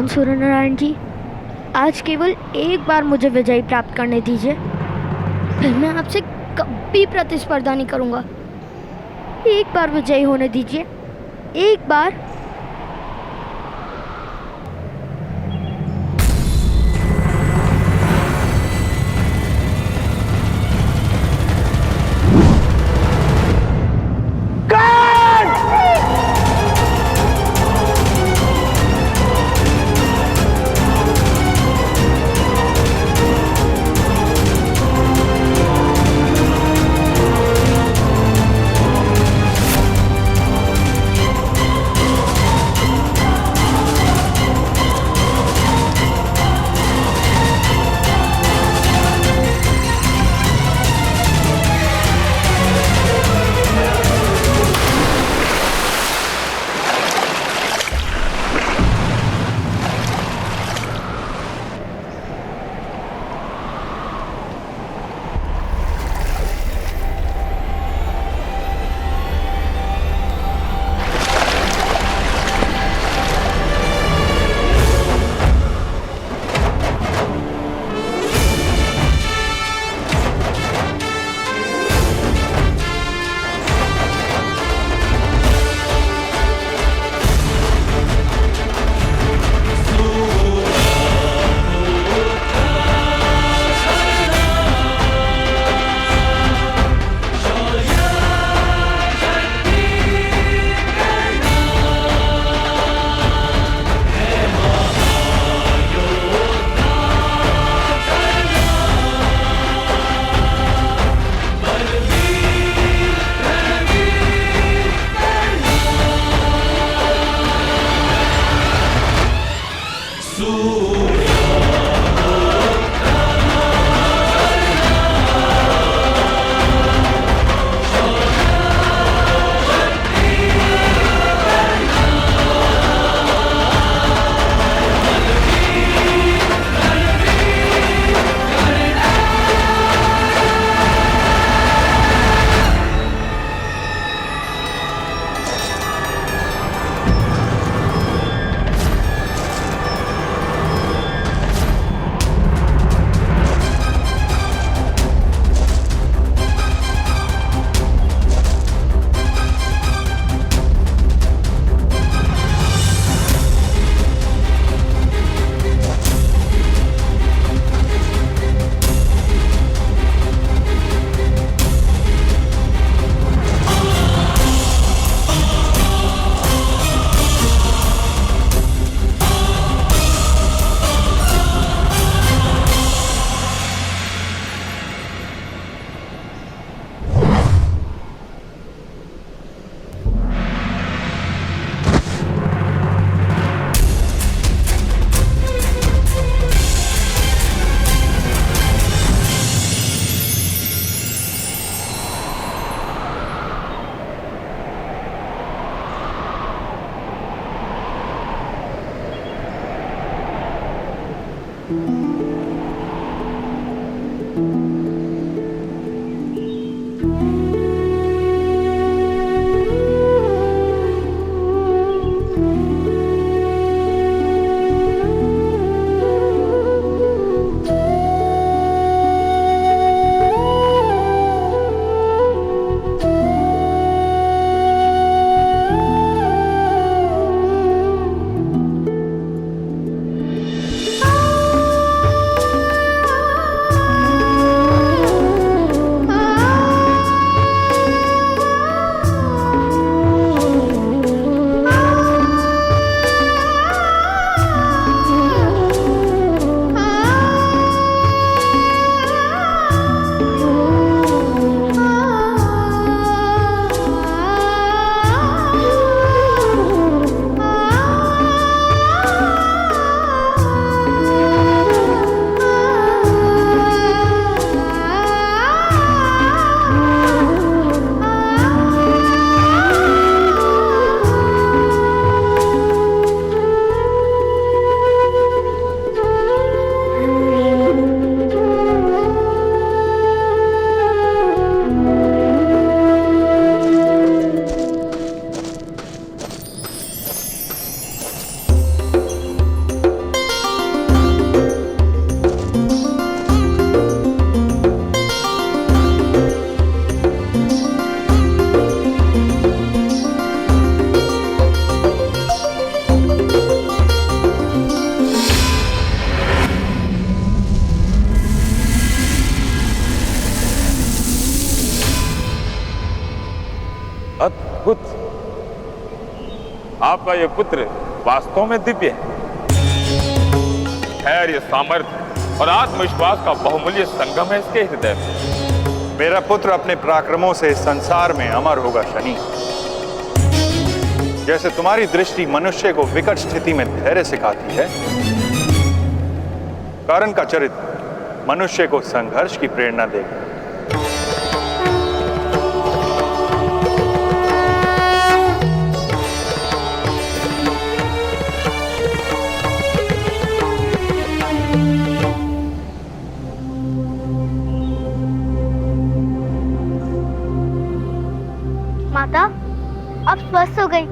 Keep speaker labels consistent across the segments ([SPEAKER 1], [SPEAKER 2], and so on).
[SPEAKER 1] भगवान सूर्यनारायण जी, आज केवल एक बार मुझे विजयी प्राप्त करने दीजिए, फिर मैं आपसे कभी प्रतिस्पर्धा नहीं करूंगा। एक बार विजयी होने दीजिए, एक बार।
[SPEAKER 2] आपका ये पुत्र वास्तव में दिव्य है। धैर्य, सामर्थ्य और आत्मविश्वास का बहुमूल्य संगम है इसके हृदय में।
[SPEAKER 3] मेरा पुत्र अपने पराक्रमों से संसार में अमर होगा शनि। जैसे तुम्हारी दृष्टि मनुष्य को विकट स्थिति में धैर्य सिखाती है, कर्ण का चरित्र मनुष्य को संघर्ष की प्रेरणा देगा।
[SPEAKER 1] माता अब स्वस्थ हो गई।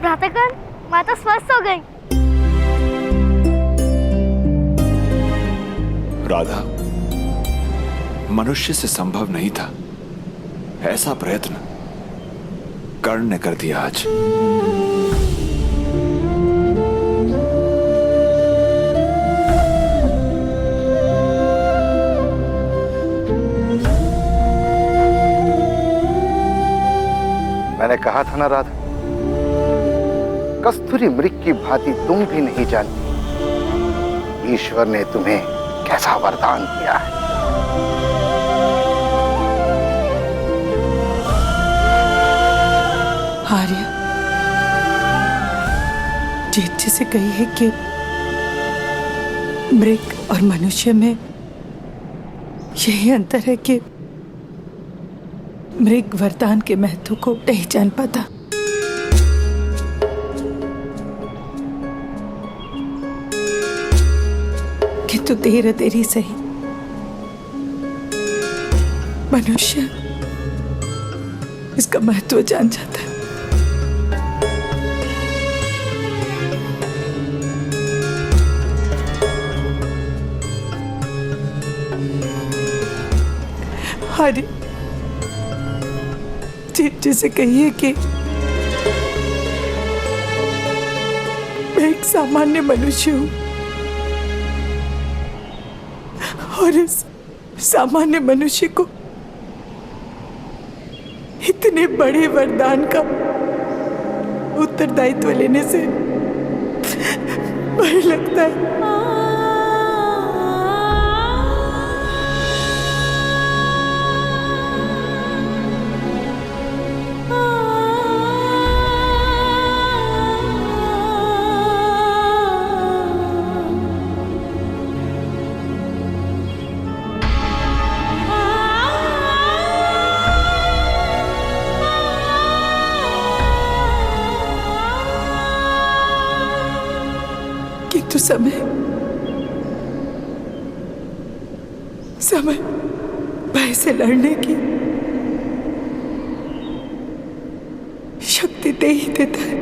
[SPEAKER 1] भ्रातागण, माता स्वस्थ हो गई।
[SPEAKER 4] राधा, मनुष्य से संभव नहीं था ऐसा प्रयत्न कर्ण ने कर दिया आज।
[SPEAKER 5] मैंने कहा था ना राधा, कस्तूरी मृग की भांति तुम भी नहीं जानती ईश्वर ने तुम्हें कैसा वरदान दिया है।
[SPEAKER 6] आर्य, जीत जी से कही है कि मृग और मनुष्य में यही अंतर है कि मृग वरदान के महत्व को नहीं जान पाता। किंतु देर देरी सही मनुष्य इसका महत्व जान जाता है। आर्य, जैसे कहिए कि मैं एक सामान्य मनुष्य हूं और इस सामान्य मनुष्य को इतने बड़े वरदान का उत्तरदायित्व लेने से भय लगता है। किंतु समय भय से लड़ने की शक्ति दे ही देता है।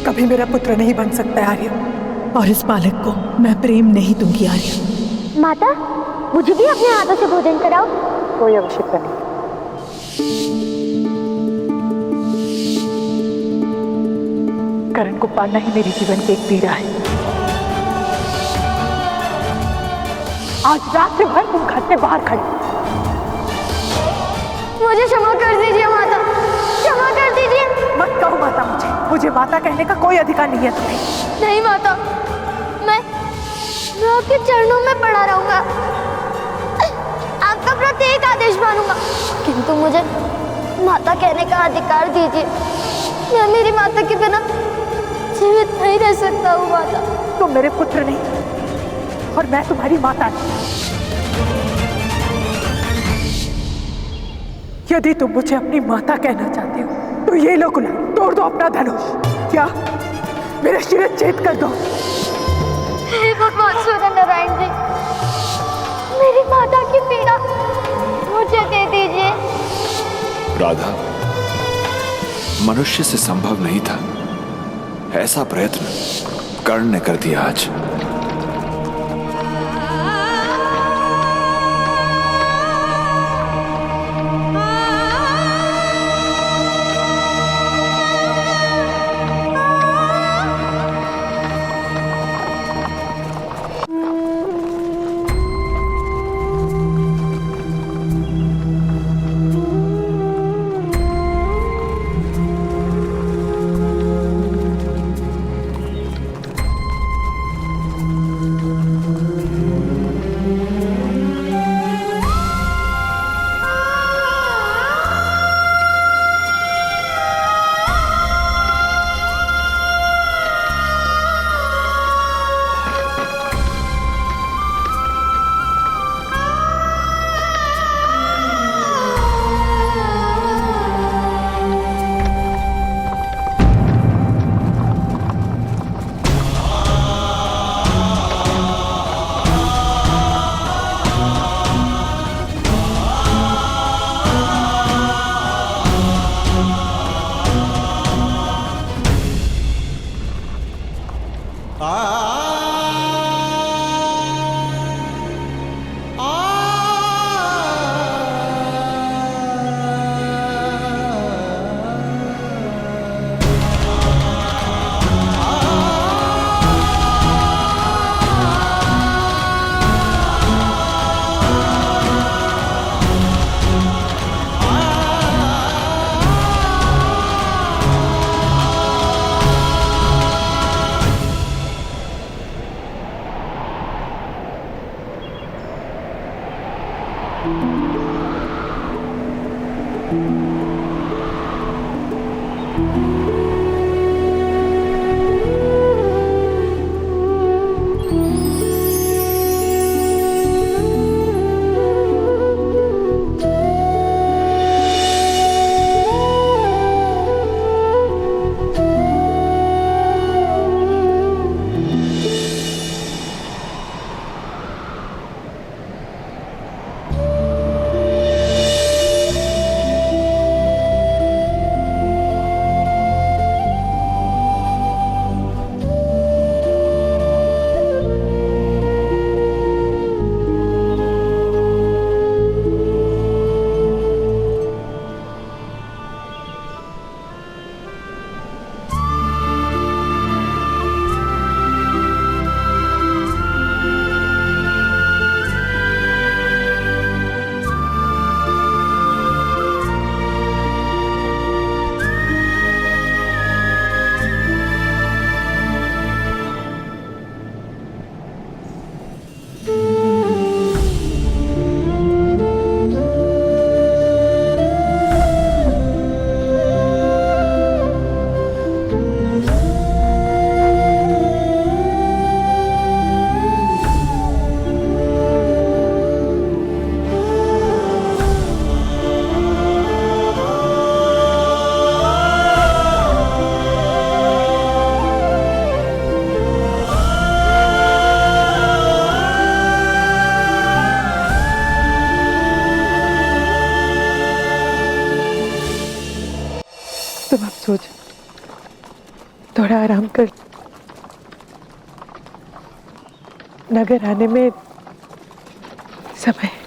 [SPEAKER 6] कभी मेरा पुत्र नहीं बन सकता आर्य, और इस बालक को मैं प्रेम नहीं दूंगी आर्य।
[SPEAKER 1] माता, मुझे भी अपने हाथों से भोजन कराओ।
[SPEAKER 6] कोई आवश्यकता नहीं। करण को पालना ही मेरे जीवन की एक पीड़ा है। आज रात भर तुम घर से बाहर खड़े।
[SPEAKER 1] मुझे क्षमा कर दीजिए माता, क्षमा कर दीजिए।
[SPEAKER 6] मत कहो माता मुझे। मुझे माता कहने का कोई अधिकार नहीं है तुम्हें।
[SPEAKER 1] नहीं माता, मैं आपके चरणों में पड़ा रहूंगा, आपका प्रत्येक आदेश मानूंगा, किंतु मुझे माता कहने का अधिकार दीजिए। मैं मेरी माता के बिना जीवित नहीं रह सकता हूँ माता।
[SPEAKER 6] तुम मेरे पुत्र नहीं और मैं तुम्हारी माता नहीं। यदि तुम मुझे अपनी माता कहना चाहते हो तो ये लो गुलाम, तोड़ दो अपना धनुष। क्या मेरे शिरच्छेद कर दो।
[SPEAKER 1] हे भगवान सूर्य नारायण जी, मेरी माता की पीड़ा मुझे दे दीजिए।
[SPEAKER 4] राधा, मनुष्य से संभव नहीं था, ऐसा प्रयत्न कर्ण ने कर दिया आज।
[SPEAKER 6] तुम अब सो जाओ, थोड़ा आराम कर। नगर आने में समय है।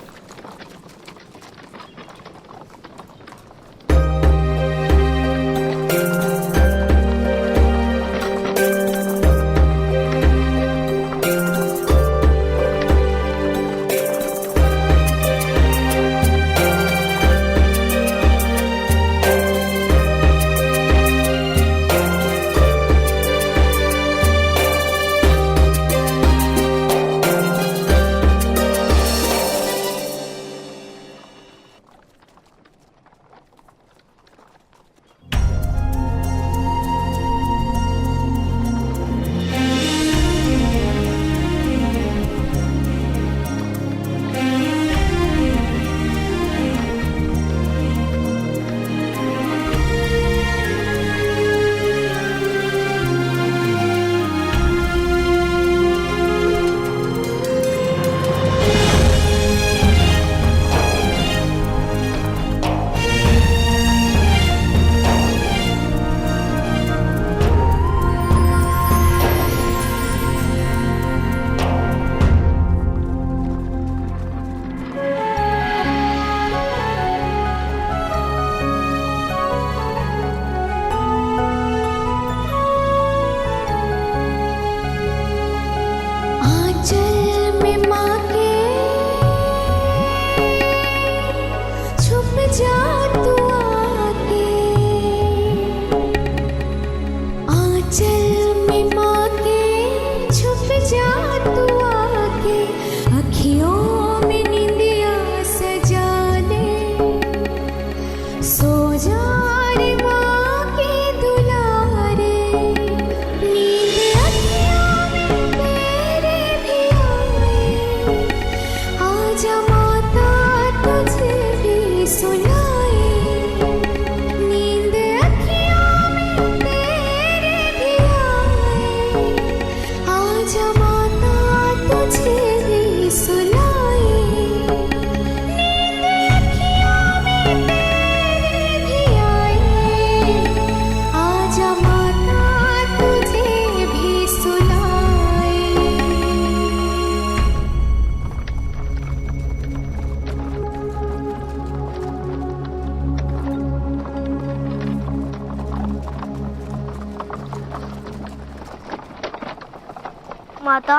[SPEAKER 7] माता,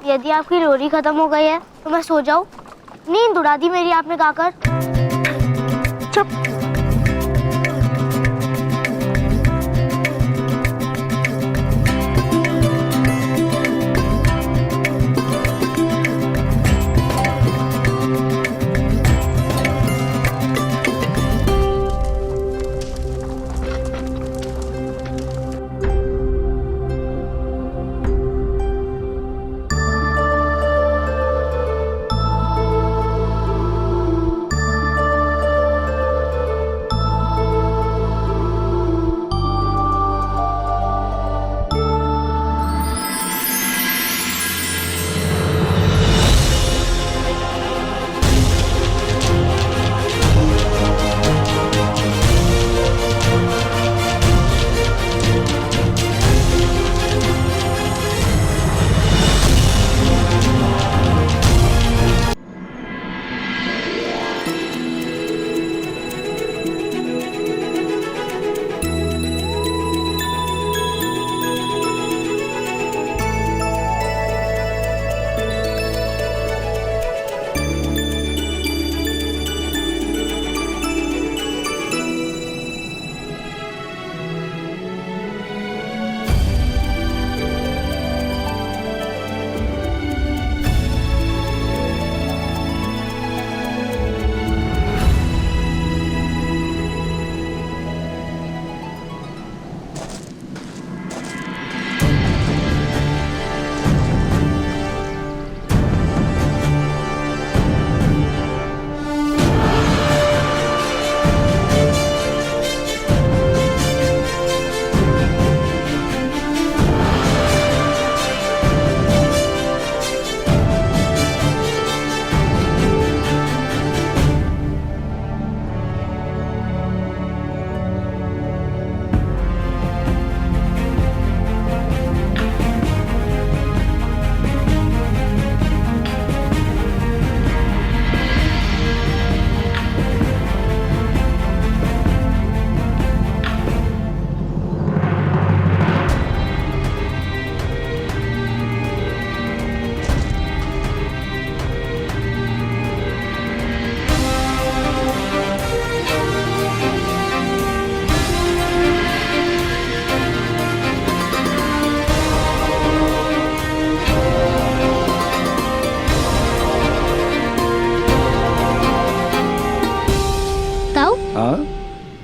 [SPEAKER 7] यदि आपकी लोरी खत्म हो गई है तो मैं सो जाऊं? नींद उड़ा दी मेरी आपने गाकर।
[SPEAKER 6] चुप।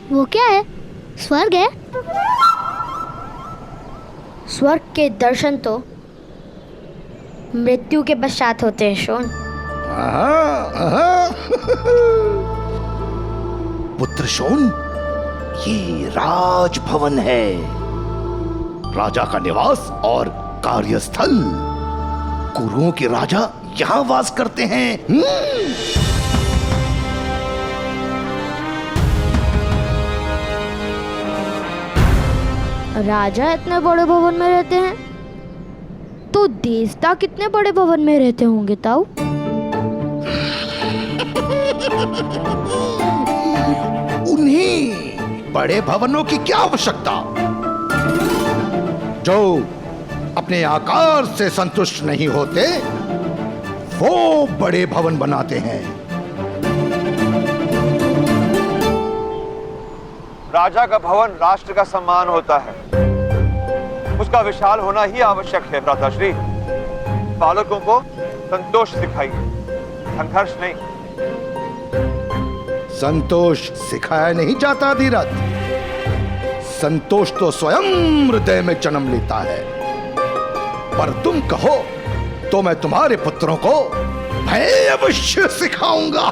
[SPEAKER 7] वो क्या है? स्वर्ग है?
[SPEAKER 1] स्वर्ग के दर्शन तो मृत्यु के पश्चात होते हैं शोन।
[SPEAKER 8] पुत्र शोन, ये राजभवन है, राजा का निवास और कार्यस्थल। कुरुओं के राजा यहाँ वास करते हैं।
[SPEAKER 1] राजा इतने बड़े भवन में रहते हैं तो देवता कितने बड़े भवन में रहते होंगे ताऊ?
[SPEAKER 8] उन्हीं बड़े भवनों की क्या आवश्यकता, जो अपने आकार से संतुष्ट नहीं होते, वो बड़े भवन बनाते हैं।
[SPEAKER 3] राजा का भवन राष्ट्र का सम्मान होता है, उसका विशाल होना ही आवश्यक है। भ्राताश्री, बालकों को संतोष सिखाइए, संघर्ष नहीं।
[SPEAKER 8] संतोष सिखाया नहीं जाता धीरज, संतोष तो स्वयं हृदय में जन्म लेता है। पर तुम कहो तो मैं तुम्हारे पुत्रों को भय अवश्य सिखाऊंगा।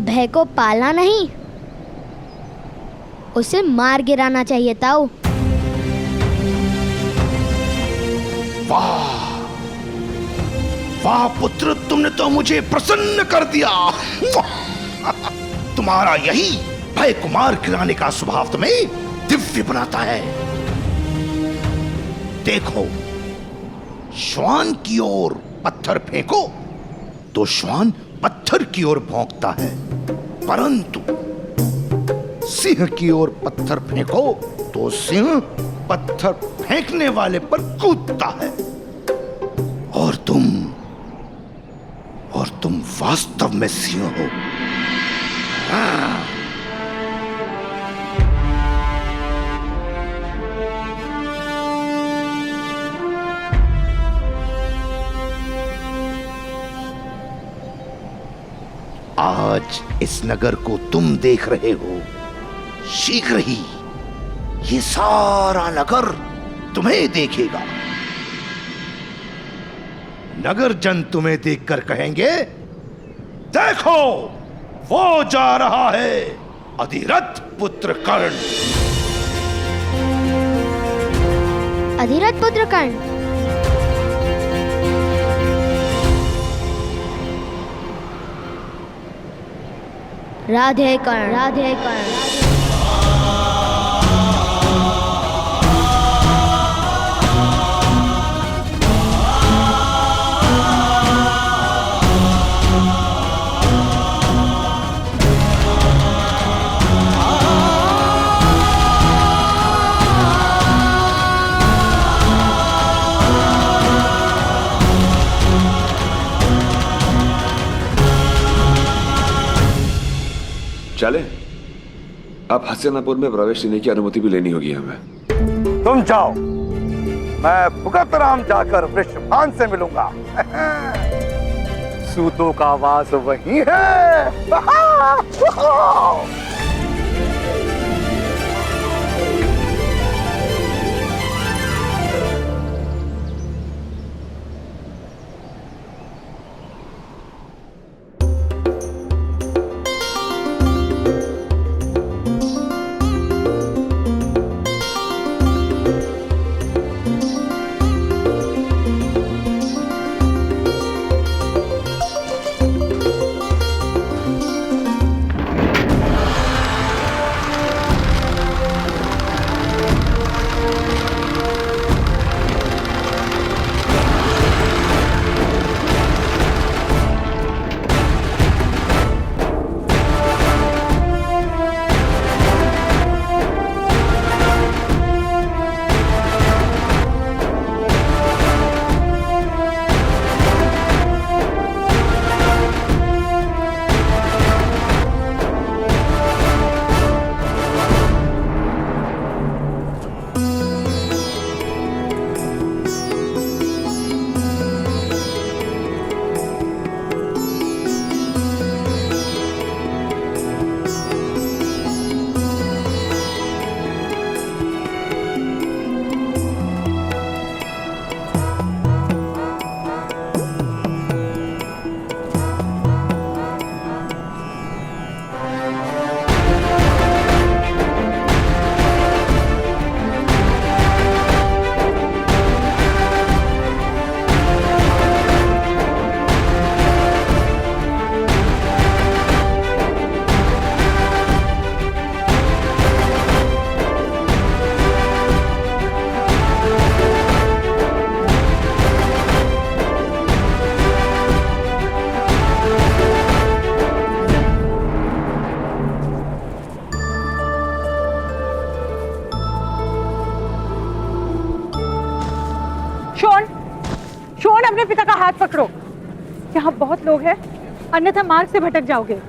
[SPEAKER 1] भय को पालना नहीं, उसे मार गिराना चाहिए ताऊ।
[SPEAKER 8] वाह वाह पुत्र, तुमने तो मुझे प्रसन्न कर दिया। तुम्हारा यही भय को मार गिराने का स्वभाव तुम्हें दिव्य बनाता है। देखो, श्वान की ओर पत्थर फेंको तो श्वान पत्थर की ओर भौंकता है, परंतु सिंह की ओर पत्थर फेंको तो सिंह पत्थर फेंकने वाले पर कूदता है। और तुम वास्तव में सिंह हो। हाँ। आज इस नगर को तुम देख रहे हो, शीघ्र ही ये सारा नगर तुम्हें देखेगा। नगर जन तुम्हें देखकर कहेंगे, देखो वो जा रहा है अधिरथ पुत्र कर्ण।
[SPEAKER 7] अधिरथ पुत्र कर्ण।
[SPEAKER 1] राधे कर्ण, राधे कर्ण।
[SPEAKER 9] चले, अब हस्तिनापुर में प्रवेश लेने की अनुमति भी लेनी होगी हमें।
[SPEAKER 5] तुम जाओ, मैं भुगत राम जाकर वृषभान से मिलूंगा। सूतों का वास वही है।
[SPEAKER 6] शोन, अपने पिता का हाथ पकड़ो। यहाँ बहुत लोग हैं, अन्यथा मार्ग से भटक जाओगे।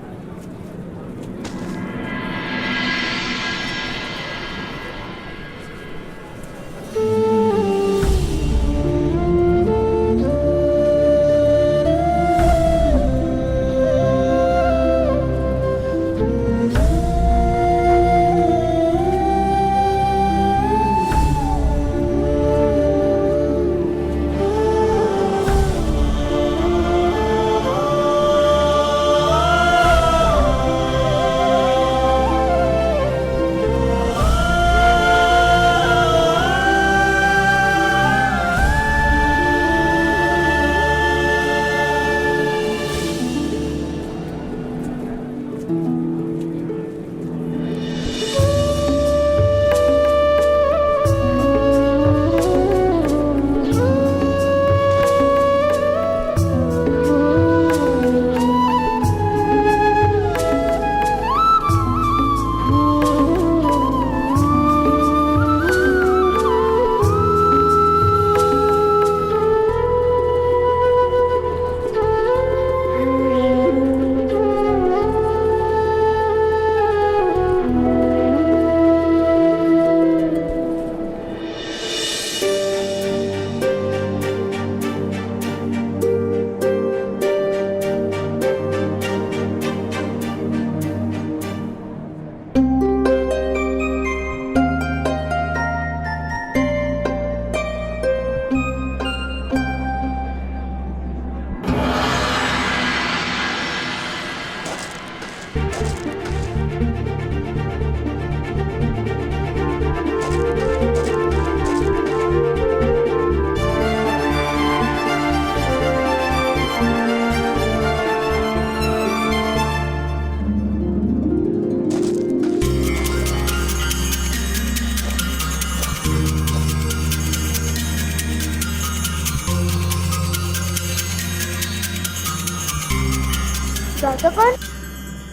[SPEAKER 7] राजापन,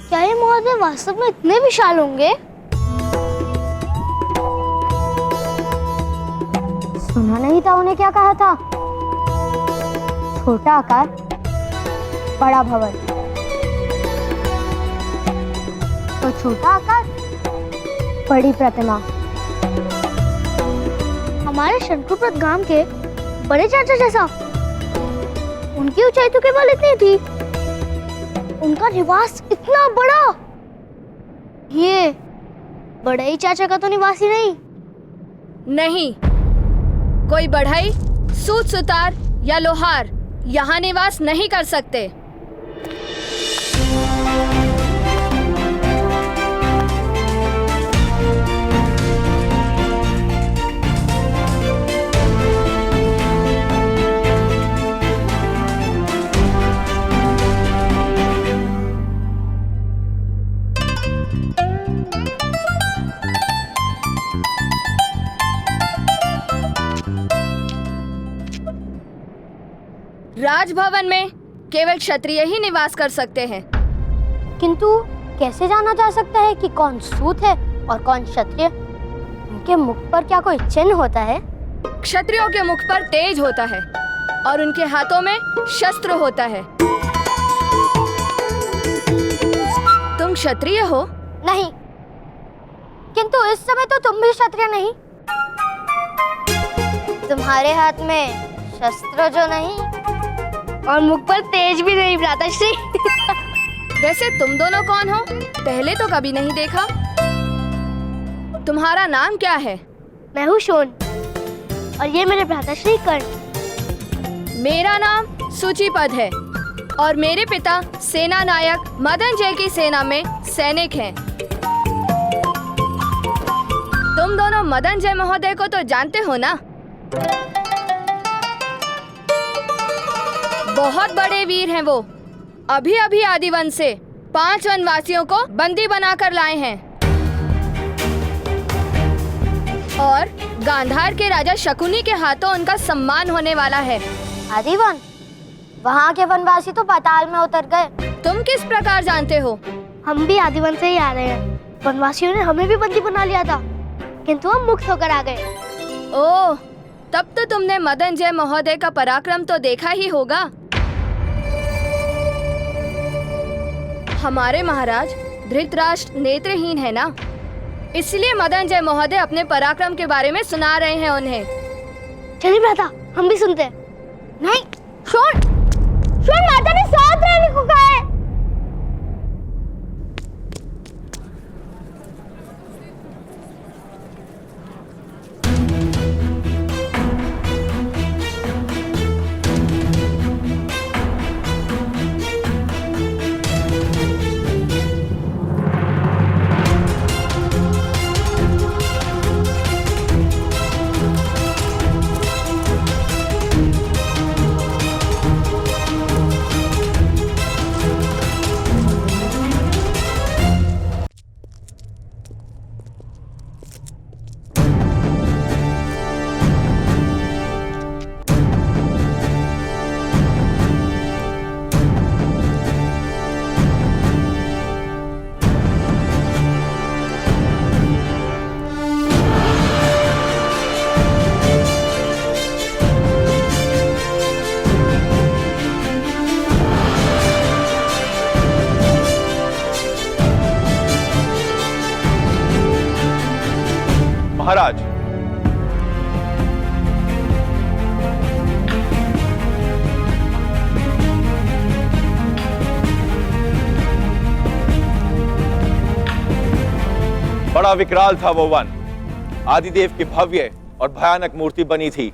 [SPEAKER 7] क्या ये महोदय वास्तव में इतने विशाल होंगे? सुना नहीं था उन्हें क्या कहा था? छोटा आकार, बड़ा भवन। तो छोटा आकार, बड़ी प्रतिमा। हमारे शंकुपत गांव के बड़े चाचा जैसा। उनकी ऊंचाई तो केवल इतनी थी, उनका निवास इतना बड़ा। ये बड़ाई चाचा का तो निवास ही नहीं।
[SPEAKER 10] नहीं, कोई बढ़ई, सूत सुतार या लोहार यहाँ निवास नहीं कर सकते। राजभवन में केवल क्षत्रिय ही निवास कर सकते हैं।
[SPEAKER 7] किंतु कैसे जाना जा सकता है कि कौन सूत है और कौन क्षत्रिय? उनके मुख पर क्या कोई चिन्ह होता है?
[SPEAKER 10] क्षत्रियों के मुख पर तेज होता है और उनके हाथों में शस्त्र होता है। तुम क्षत्रिय हो?
[SPEAKER 7] नहीं, किंतु इस समय तो तुम भी क्षत्रिय नहीं। तुम्हारे हाथ में शस्त्र जो नहीं और मुख पर तेज भी नहीं, भ्राताश्री।
[SPEAKER 10] वैसे तुम दोनों कौन हो? पहले तो कभी नहीं देखा। तुम्हारा नाम क्या है?
[SPEAKER 7] मैं हूँ शोन और ये मेरे भ्राताश्री कर्ण।
[SPEAKER 10] मेरा नाम सूचीपद है और मेरे पिता सेना नायक मदन जय की सेना में सैनिक हैं। तुम दोनों मदन जय महोदय को तो जानते हो ना? बहुत बड़े वीर हैं वो। अभी अभी आदिवन से 5 वनवासियों को बंदी बनाकर लाए हैं और गांधार के राजा शकुनी के हाथों उनका सम्मान होने वाला है।
[SPEAKER 7] आदिवन? वहाँ के वनवासी तो पाताल में उतर गए।
[SPEAKER 10] तुम किस प्रकार जानते हो?
[SPEAKER 7] हम भी आदिवन से ही आ रहे हैं। वनवासियों ने हमें भी बंदी बना लिया था, किंतु हम मुक्त होकर आ गए।
[SPEAKER 10] ओह, तब तो तुमने मदन जय महोदय का पराक्रम तो देखा ही होगा। हमारे महाराज धृतराष्ट्र नेत्रहीन है ना, इसलिए मदन जय महोदय अपने पराक्रम के बारे में सुना रहे हैं उन्हें।
[SPEAKER 7] चलिए भ्राता, हम भी सुनते हैं। नहीं, शोन, शोन, माता ने साथ रहने को कहा है।
[SPEAKER 3] महाराज, बड़ा विकराल था वो वन। आदिदेव की भव्य और भयानक मूर्ति बनी थी।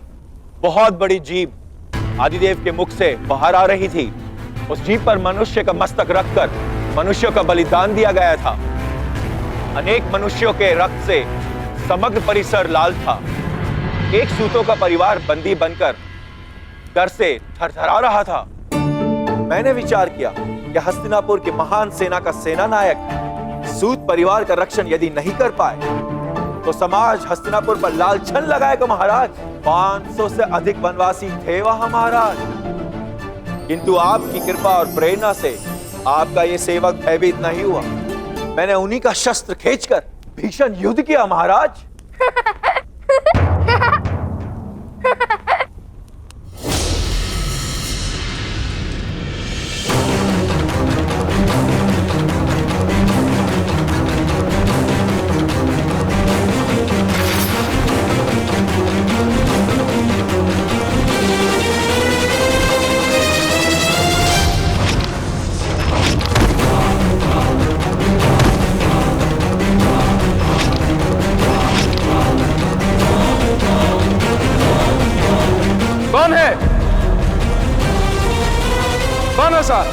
[SPEAKER 3] बहुत बड़ी जीभ आदिदेव के मुख से बाहर आ रही थी। उस जीभ पर मनुष्य का मस्तक रखकर मनुष्यों का बलिदान दिया गया था। अनेक मनुष्यों के रक्त से समग्र परिसर लाल था। एक सूतों का परिवार बंदी बनकर डर से थरथरा रहा था। मैंने विचार किया कि हस्तिनापुर की महान सेना का सेना नायक सूत परिवार का रक्षण यदि नहीं कर पाए तो समाज हस्तिनापुर पर लाल छन लगाएगा महाराज। 500 से अधिक वनवासी थे वहां महाराज, किंतु आपकी कृपा और प्रेरणा से आपका ये सेवक भयभीत नहीं हुआ। मैंने उन्हीं का शस्त्र खींचकर भीषण युद्ध किया महाराज।
[SPEAKER 2] कौन है? कौन है साहब?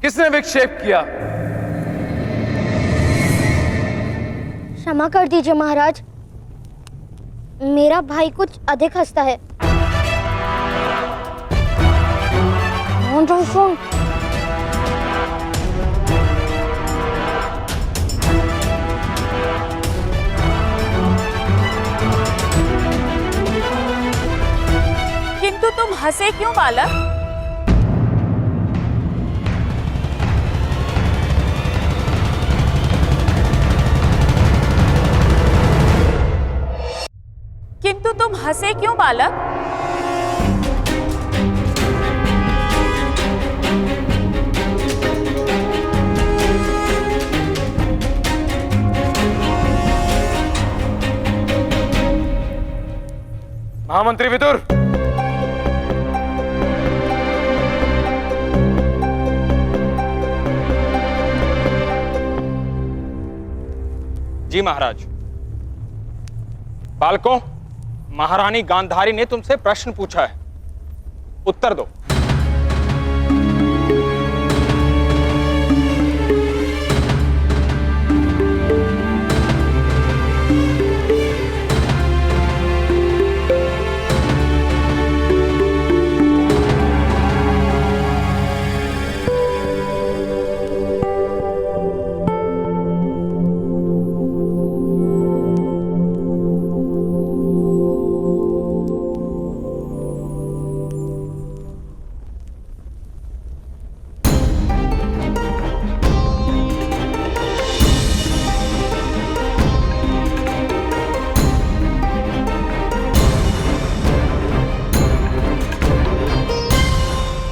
[SPEAKER 2] किसने विक्षेप किया?
[SPEAKER 7] क्षमा कर दीजिए महाराज, मेरा भाई कुछ अधिक हंसता है।
[SPEAKER 6] किंतु तुम हंसे क्यों बालक? किंतु तुम हंसे क्यों बालक?
[SPEAKER 2] महामंत्री विदुर,
[SPEAKER 11] जी महाराज। बालकों, महारानी गांधारी ने तुमसे प्रश्न पूछा है, उत्तर दो।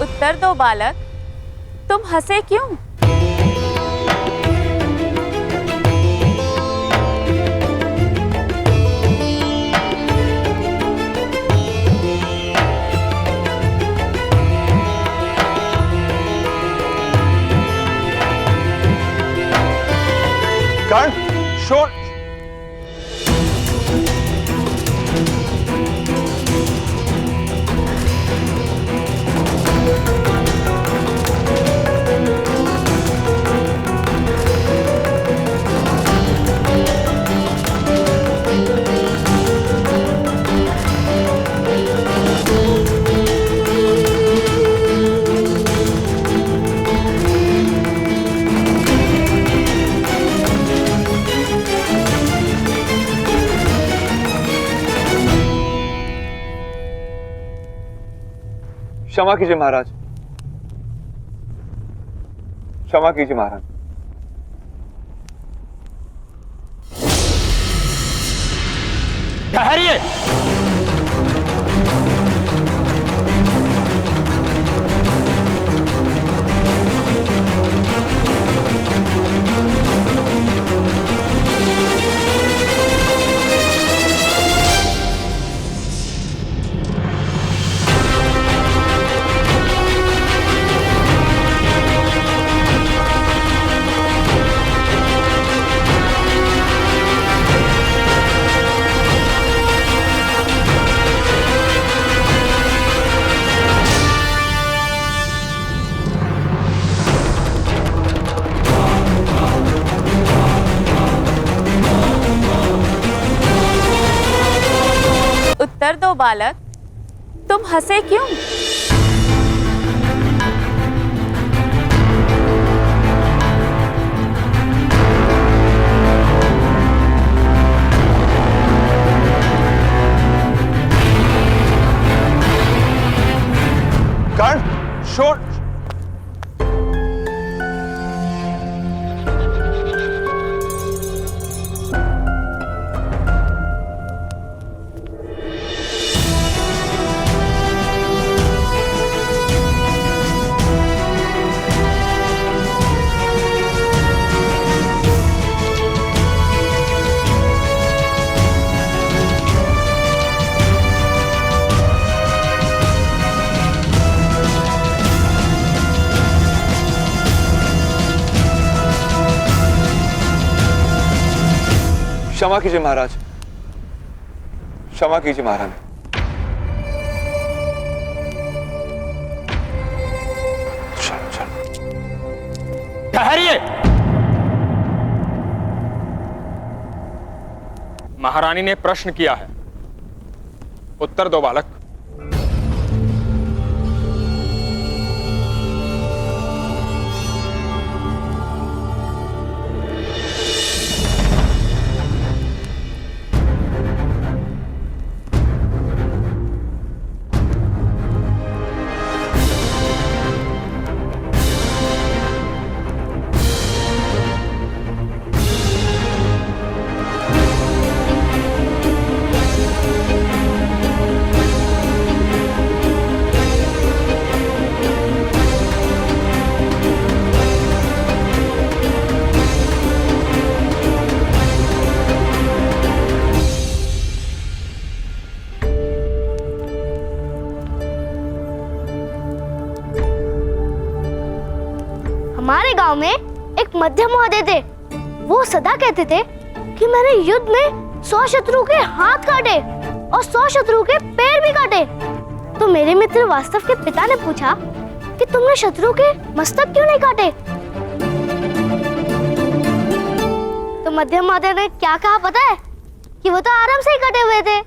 [SPEAKER 6] उत्तर दो बालक, तुम हंसे क्यों?
[SPEAKER 3] कर्ण, शोर।
[SPEAKER 9] क्षमा कीजिए महाराज, क्षमा कीजिए महाराज।
[SPEAKER 11] ठहरिए।
[SPEAKER 6] उत्तर दो बालक, तुम हंसे क्यों?
[SPEAKER 3] कर्ण, शोर।
[SPEAKER 9] क्षमा कीजिए महाराज, क्षमा कीजिए महारानी।
[SPEAKER 11] ठहरिए। महारानी ने प्रश्न किया है, उत्तर दो बालक।
[SPEAKER 7] हमारे गांव में एक मध्य महोदय थे। वो सदा कहते थे कि मैंने युद्ध में 100 शत्रु के हाथ काटे और 100 शत्रु के पैर भी काटे। तो मेरे मित्र वास्तव के पिता ने पूछा कि तुमने शत्रु के मस्तक क्यों नहीं काटे? तो मध्य महोदय ने क्या कहा पता है? कि वो तो आराम से ही कटे हुए थे।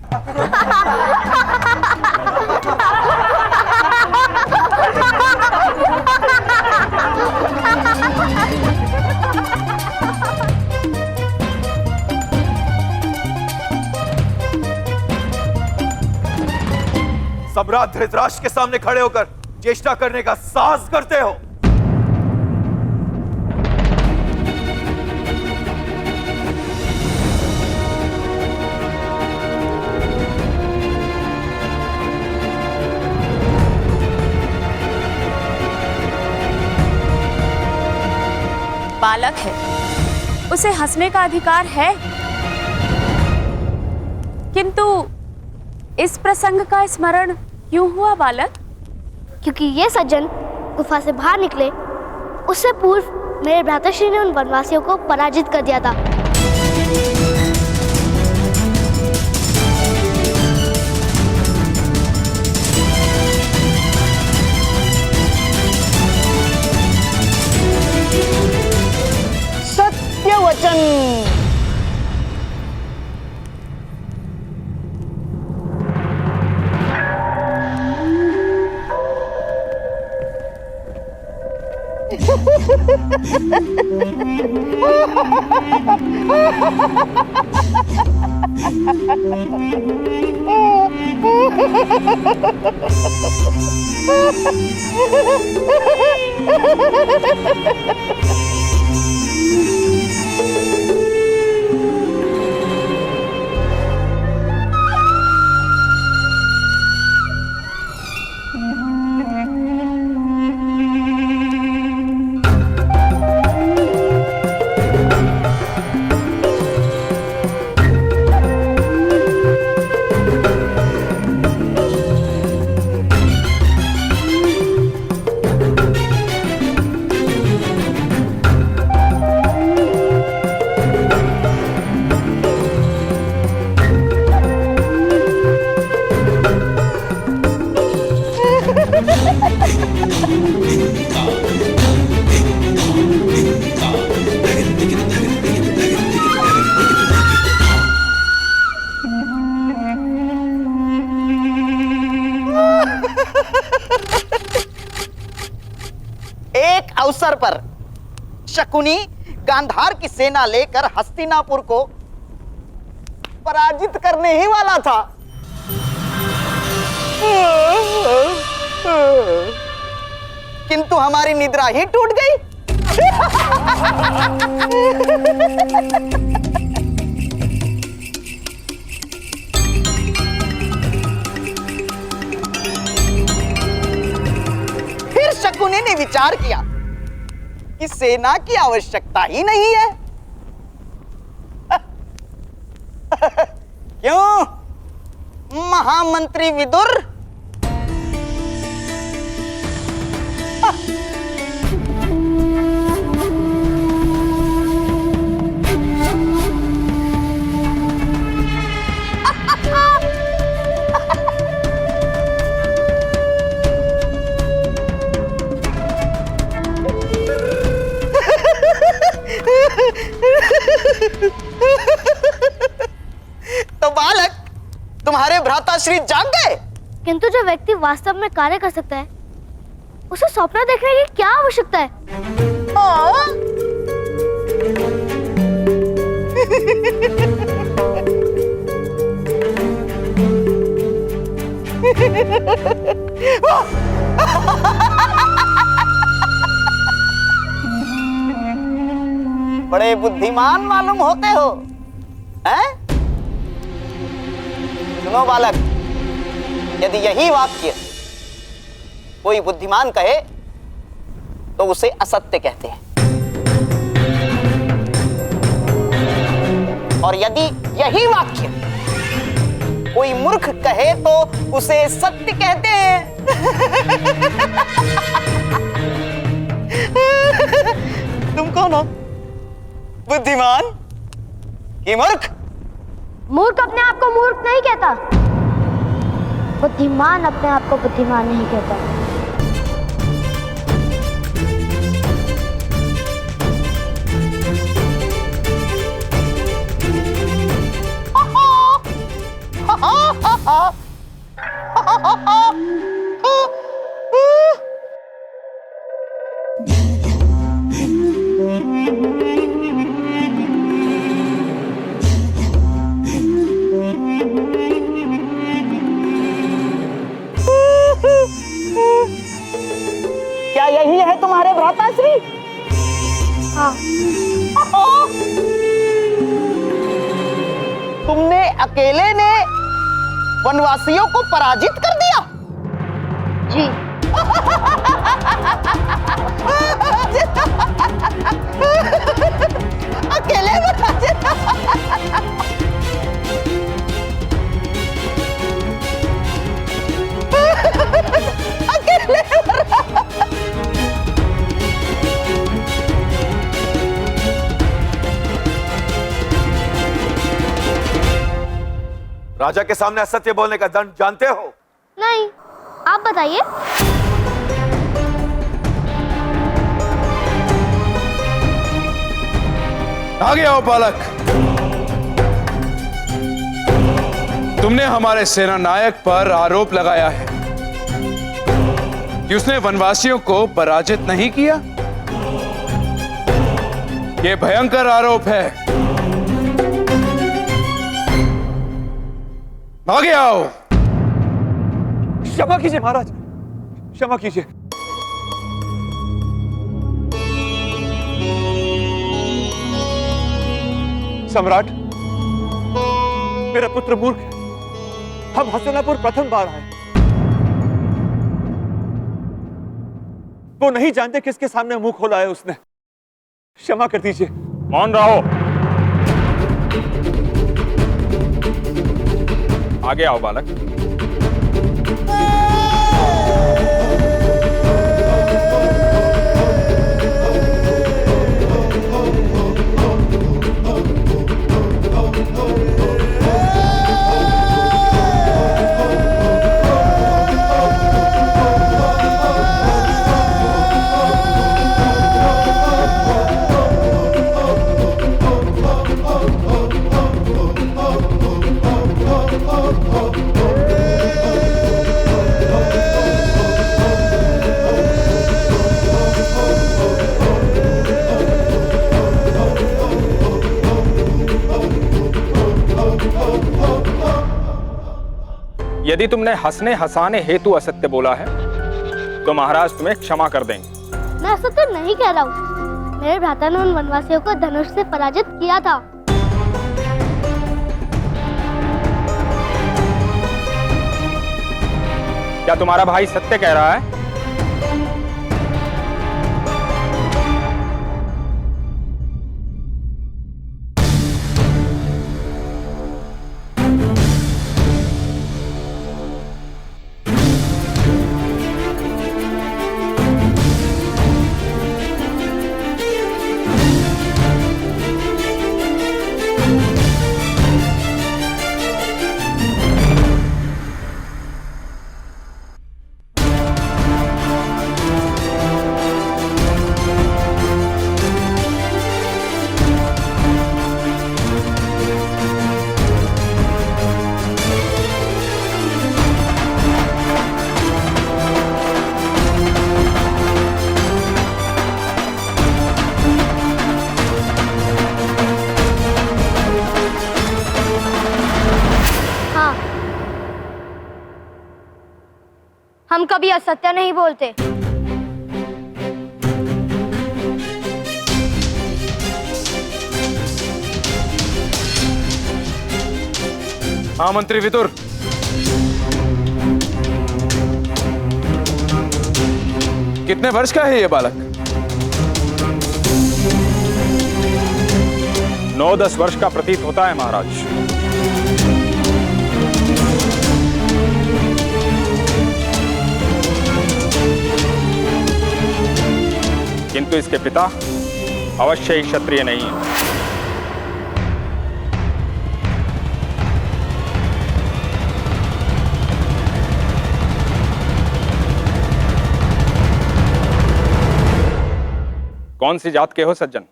[SPEAKER 3] सम्राट धृतराष्ट्र के सामने खड़े होकर चेष्टा करने का साहस करते हो?
[SPEAKER 12] बालक है, उसे हंसने का अधिकार है, किंतु इस प्रसंग का स्मरण क्यों हुआ बालक?
[SPEAKER 7] क्योंकि ये सज्जन गुफा से बाहर निकले उससे पूर्व मेरे भ्राताश्री ने उन वनवासियों को पराजित कर दिया था।
[SPEAKER 13] सत्य वचन। एक अवसर पर शकुनी गांधार की सेना लेकर हस्तिनापुर को पराजित करने ही वाला था। किंतु हमारी निद्रा ही टूट गई। फिर शकुनी ने विचार किया कि सेना की आवश्यकता ही नहीं है। क्यों महामंत्री विदुर? भ्राताश्री जाग गए।
[SPEAKER 7] किंतु जो व्यक्ति वास्तव में कार्य कर सकता है उसे स्वप्न देखने की क्या आवश्यकता है?
[SPEAKER 13] बड़े बुद्धिमान मालूम होते हो, हैं? सुनो बालक, यदि यही वाक्य कोई बुद्धिमान कहे तो उसे असत्य कहते हैं, और यदि यही वाक्य कोई मूर्ख कहे तो उसे सत्य कहते हैं। तुम कौन हो, बुद्धिमान कि मूर्ख?
[SPEAKER 7] मूर्ख अपने आप को मूर्ख नहीं कहता, बुद्धिमान अपने आप को बुद्धिमान नहीं कहता।
[SPEAKER 13] क्या यही है तुम्हारे भ्राताश्री?
[SPEAKER 7] हाँ।
[SPEAKER 13] तुमने अकेले ने वनवासियों को पराजित कर दिया?
[SPEAKER 7] जी।
[SPEAKER 13] अकेले पराजित? अकेले
[SPEAKER 3] राजा के सामने असत्य बोलने का दंड जानते हो?
[SPEAKER 7] नहीं, आप बताइए।
[SPEAKER 4] आगे आओ बालक। तुमने हमारे सेना नायक पर आरोप लगाया है कि उसने वनवासियों को पराजित नहीं किया। यह भयंकर आरोप है। आगे आओ।
[SPEAKER 3] क्षमा कीजिए महाराज, क्षमा कीजिए। सम्राट, मेरा पुत्र मूर्ख है। हम हस्तिनापुर प्रथम बार आए। वो नहीं जानते किसके सामने मुंह खोला है उसने। क्षमा कर दीजिए।
[SPEAKER 2] मौन रहो। आगे आओ बालक।
[SPEAKER 11] यदि तुमने हंसने हंसाने हेतु असत्य बोला है तो महाराज तुम्हें क्षमा कर देंगे।
[SPEAKER 7] मैं असत्य नहीं कह रहा हूँ। मेरे भ्राता ने उन वनवासियों को धनुष से पराजित किया था।
[SPEAKER 11] क्या तुम्हारा भाई सत्य कह रहा है?
[SPEAKER 1] हम कभी असत्य नहीं बोलते।
[SPEAKER 11] हाँ मंत्री विदुर, कितने वर्ष का है ये बालक? 9-10 वर्ष का प्रतीत होता है महाराज। किंतु इसके पिता अवश्य ही क्षत्रिय नहीं है। कौन सी जात के हो सज्जन?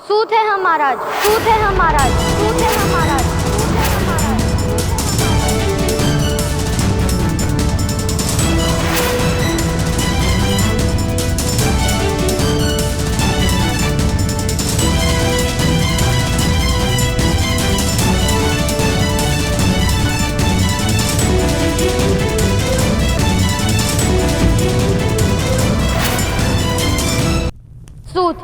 [SPEAKER 1] सूत है हम महाराज, सूत है हम महाराज, सूत है हम महाराज, सूत है हम महाराज। सूत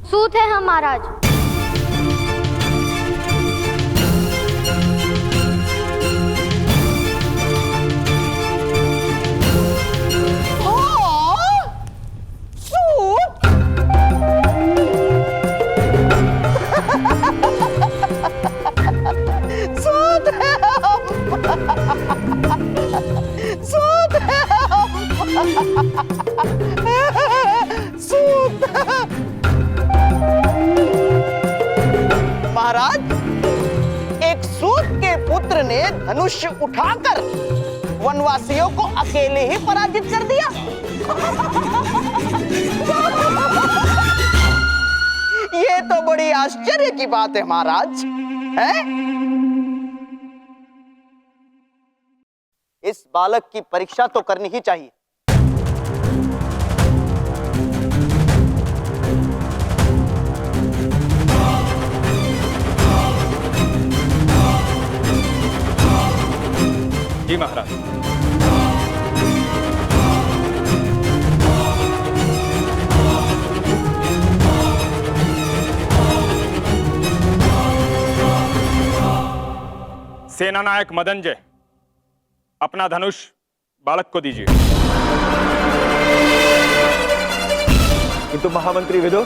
[SPEAKER 1] सूत है हम महाराज।
[SPEAKER 13] महाराज, एक सूत के पुत्र ने धनुष उठाकर वनवासियों को अकेले ही पराजित कर दिया। ये तो बड़ी आश्चर्य की बात है महाराज, है? इस बालक की परीक्षा तो करनी ही चाहिए।
[SPEAKER 11] जी महाराज। सेनानायक मदनजय, अपना धनुष बालक को दीजिए।
[SPEAKER 3] किंतु महामंत्री विदुर,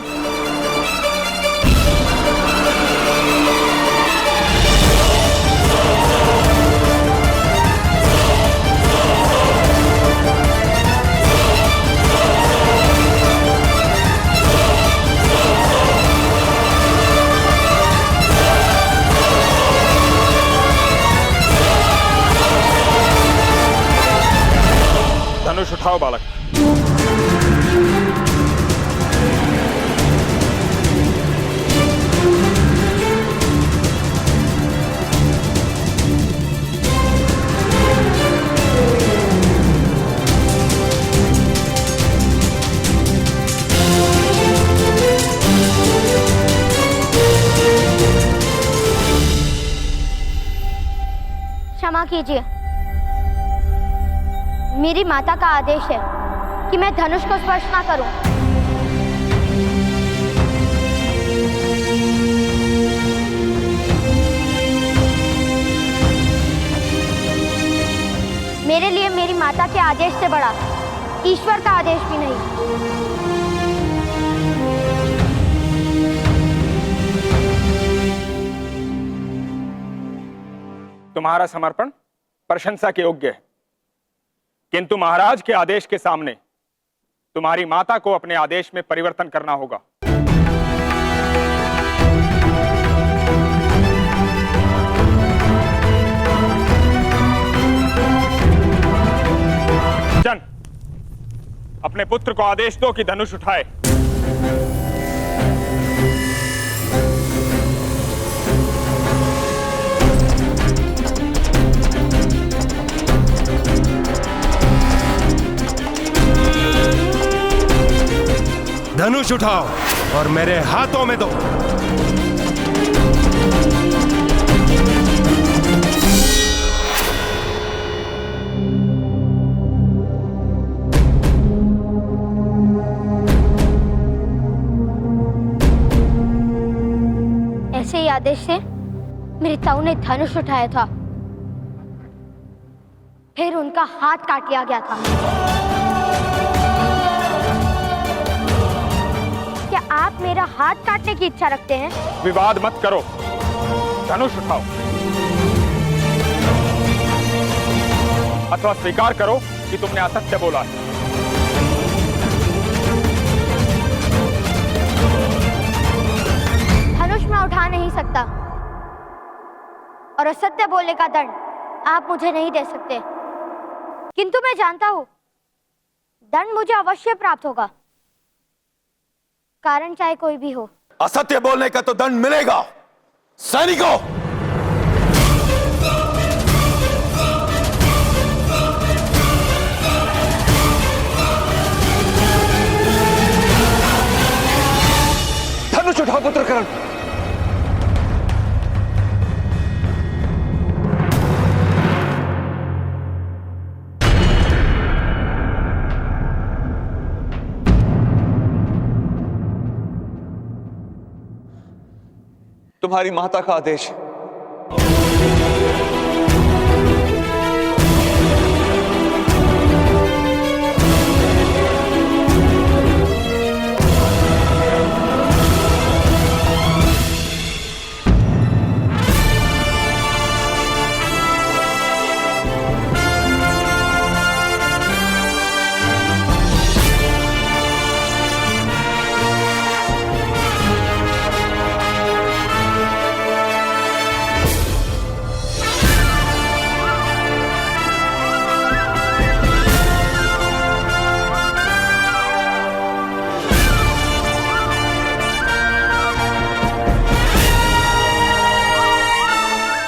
[SPEAKER 11] धनुष उठाओ बालक।
[SPEAKER 1] क्षमा कीजिए, मेरी माता का आदेश है कि मैं धनुष को स्पर्श ना करूं। मेरे लिए मेरी माता के आदेश से बड़ा ईश्वर का आदेश भी नहीं।
[SPEAKER 11] तुम्हारा समर्पण प्रशंसा के योग्य है, किंतु महाराज के आदेश के सामने तुम्हारी माता को अपने आदेश में परिवर्तन करना होगा। जन, अपने पुत्र को आदेश दो कि धनुष उठाए।
[SPEAKER 14] धनुष उठाओ और मेरे हाथों में दो।
[SPEAKER 7] ऐसे ही आदेश से मेरी ताऊ ने धनुष उठाया था, फिर उनका हाथ काट लिया गया था। क्या आप मेरा हाथ काटने की इच्छा रखते हैं?
[SPEAKER 11] विवाद मत करो, धनुष उठाओ अथवा स्वीकार करो कि तुमने असत्य बोला है।
[SPEAKER 7] धनुष मैं उठा नहीं सकता और असत्य बोलने का दंड आप मुझे नहीं दे सकते, किंतु मैं जानता हूं दंड मुझे अवश्य प्राप्त होगा, कारण चाहे कोई भी हो।
[SPEAKER 3] असत्य बोलने का तो दंड मिलेगा। सैनिकों, धनुष उठाओ पुत्र कर्ण। तुम्हारी माता का आदेश है।